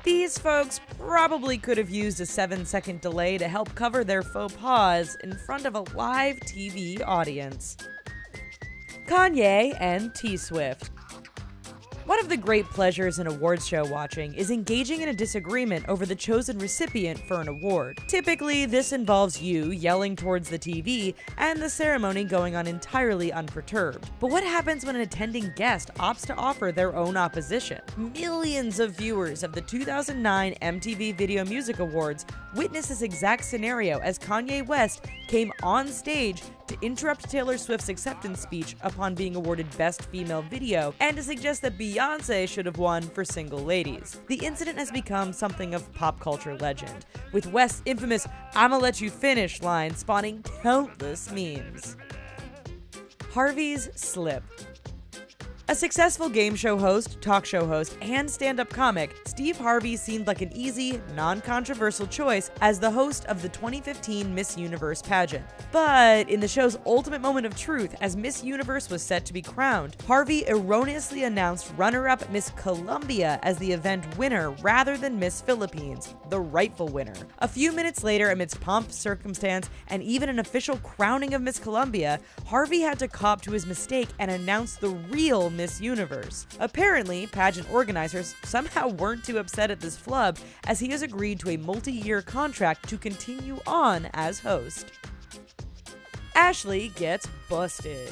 These folks probably could have used a 7-second delay to help cover their faux pas in front of a live TV audience. Kanye and T-Swift. One of the great pleasures in awards show watching is engaging in a disagreement over the chosen recipient for an award. Typically, this involves you yelling towards the TV and the ceremony going on entirely unperturbed. But what happens when an attending guest opts to offer their own opposition? Millions of viewers of the 2009 MTV Video Music Awards witnessed this exact scenario as Kanye West came on stage to interrupt Taylor Swift's acceptance speech upon being awarded Best Female Video and to suggest that Beyoncé should have won for Single Ladies. The incident has become something of pop culture legend, with West's infamous "I'ma let you finish" line spawning countless memes. Harvey's slip. A successful game show host, talk show host, and stand-up comic, Steve Harvey seemed like an easy, non-controversial choice as the host of the 2015 Miss Universe pageant. But in the show's ultimate moment of truth, as Miss Universe was set to be crowned, Harvey erroneously announced runner-up Miss Colombia as the event winner rather than Miss Philippines, the rightful winner. A few minutes later, amidst pomp, circumstance, and even an official crowning of Miss Colombia, Harvey had to cop to his mistake and announce the real Miss Universe. Apparently, pageant organizers somehow weren't too upset at this flub, as he has agreed to a multi-year contract to continue on as host. Ashley gets busted.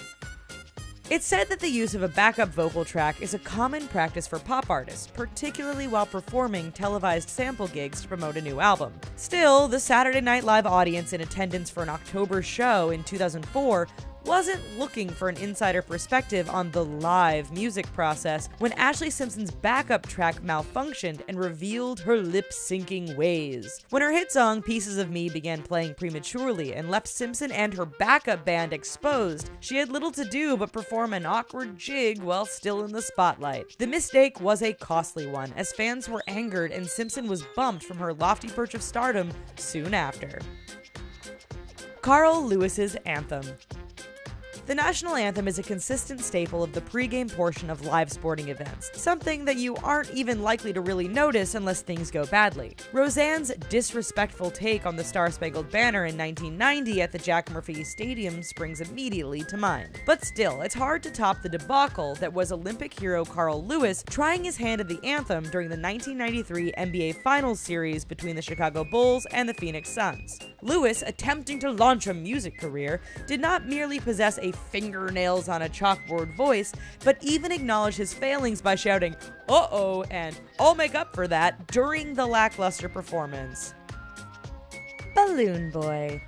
It's said that the use of a backup vocal track is a common practice for pop artists, particularly while performing televised sample gigs to promote a new album. Still, the Saturday Night Live audience in attendance for an October show in 2004 wasn't looking for an insider perspective on the live music process when Ashlee Simpson's backup track malfunctioned and revealed her lip-syncing ways. When her hit song Pieces of Me began playing prematurely and left Simpson and her backup band exposed, she had little to do but perform an awkward jig while still in the spotlight. The mistake was a costly one, as fans were angered and Simpson was bumped from her lofty perch of stardom soon after. Carl Lewis's anthem. The national anthem is a consistent staple of the pregame portion of live sporting events, something that you aren't even likely to really notice unless things go badly. Roseanne's disrespectful take on the Star-Spangled Banner in 1990 at the Jack Murphy Stadium springs immediately to mind. But still, it's hard to top the debacle that was Olympic hero Carl Lewis trying his hand at the anthem during the 1993 NBA Finals series between the Chicago Bulls and the Phoenix Suns. Lewis, attempting to launch a music career, did not merely possess a fingernails on a chalkboard voice, but even acknowledged his failings by shouting, "Uh-oh," and "I'll make up for that" during the lackluster performance. Balloon Boy.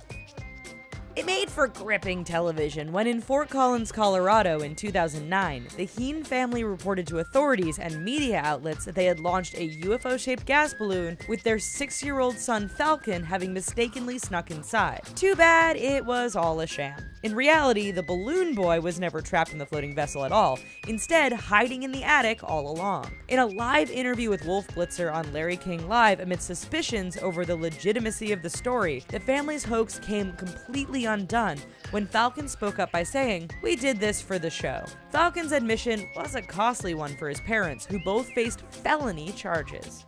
It made for gripping television when in Fort Collins, Colorado in 2009, the Heen family reported to authorities and media outlets that they had launched a UFO-shaped gas balloon with their 6-year-old son Falcon having mistakenly snuck inside. Too bad it was all a sham. In reality, the balloon boy was never trapped in the floating vessel at all, instead hiding in the attic all along. In a live interview with Wolf Blitzer on Larry King Live amid suspicions over the legitimacy of the story, the family's hoax came completely undone when Falcon spoke up by saying, "We did this for the show." Falcon's admission was a costly one for his parents, who both faced felony charges.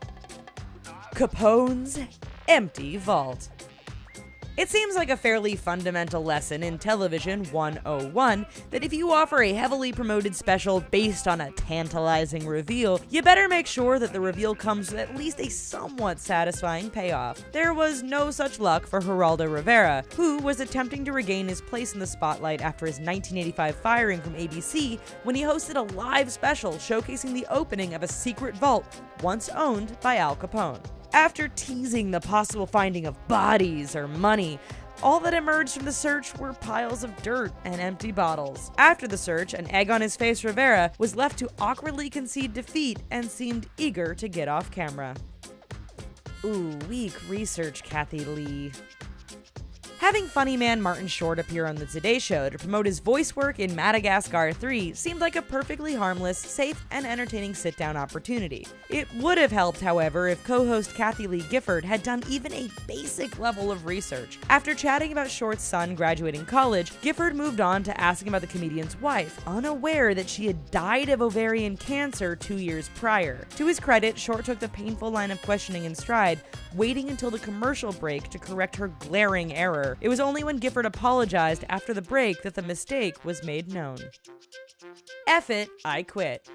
Capone's empty vault. It seems like a fairly fundamental lesson in Television 101 that if you offer a heavily promoted special based on a tantalizing reveal, you better make sure that the reveal comes with at least a somewhat satisfying payoff. There was no such luck for Geraldo Rivera, who was attempting to regain his place in the spotlight after his 1985 firing from ABC when he hosted a live special showcasing the opening of a secret vault once owned by Al Capone. After teasing the possible finding of bodies or money, all that emerged from the search were piles of dirt and empty bottles. After the search, an egg on his face Rivera was left to awkwardly concede defeat and seemed eager to get off camera. Ooh, weak research, Kathy Lee. Having funny man Martin Short appear on The Today Show to promote his voice work in Madagascar 3 seemed like a perfectly harmless, safe, and entertaining sit-down opportunity. It would have helped, however, if co-host Kathie Lee Gifford had done even a basic level of research. After chatting about Short's son graduating college, Gifford moved on to asking about the comedian's wife, unaware that she had died of ovarian cancer 2 years prior. To his credit, Short took the painful line of questioning in stride, waiting until the commercial break to correct her glaring error. It was only when Gifford apologized after the break that the mistake was made known. F it, I quit.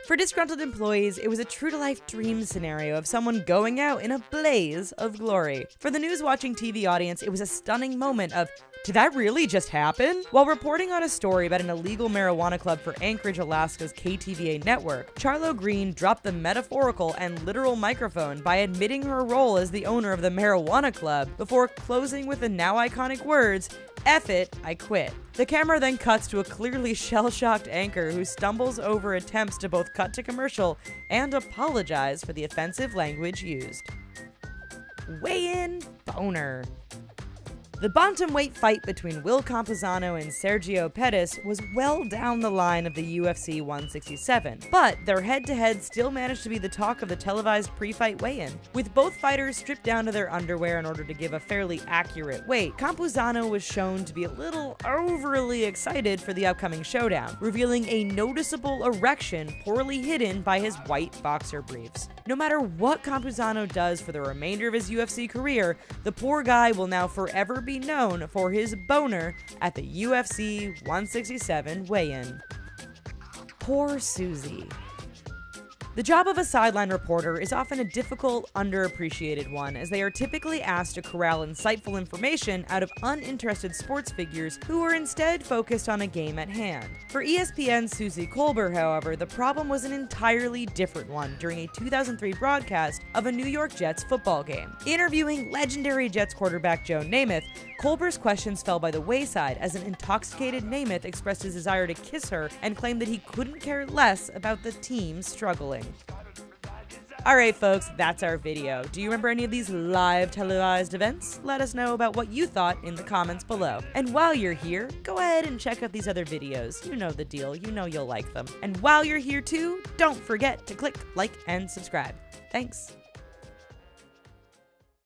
For disgruntled employees, it was a true-to-life dream scenario of someone going out in a blaze of glory. For the news-watching TV audience, it was a stunning moment of, did that really just happen? While reporting on a story about an illegal marijuana club for Anchorage, Alaska's KTVA network, Charlo Green dropped the metaphorical and literal microphone by admitting her role as the owner of the marijuana club before closing with the now iconic words, F it, I quit. The camera then cuts to a clearly shell-shocked anchor who stumbles over attempts to both cut to commercial and apologize for the offensive language used. Weigh-in boner. The bantamweight fight between Will Campuzano and Sergio Pettis was well down the line of the UFC 167, but their head-to-head still managed to be the talk of the televised pre-fight weigh-in. With both fighters stripped down to their underwear in order to give a fairly accurate weight, Campuzano was shown to be a little overly excited for the upcoming showdown, revealing a noticeable erection poorly hidden by his white boxer briefs. No matter what Campuzano does for the remainder of his UFC career, the poor guy will now forever be known for his boner at the UFC 167 weigh-in. Poor Susie. The job of a sideline reporter is often a difficult, underappreciated one, as they are typically asked to corral insightful information out of uninterested sports figures who are instead focused on a game at hand. For ESPN's Suzy Kolber, however, the problem was an entirely different one during a 2003 broadcast of a New York Jets football game. Interviewing legendary Jets quarterback Joe Namath, Kolber's questions fell by the wayside as an intoxicated Namath expressed his desire to kiss her and claimed that he couldn't care less about the team struggling. Alright folks, that's our video. Do you remember any of these live televised events? Let us know about what you thought in the comments below. And while you're here, go ahead and check out these other videos. You know the deal, you know you'll like them. And while you're here too, don't forget to click like and subscribe. Thanks.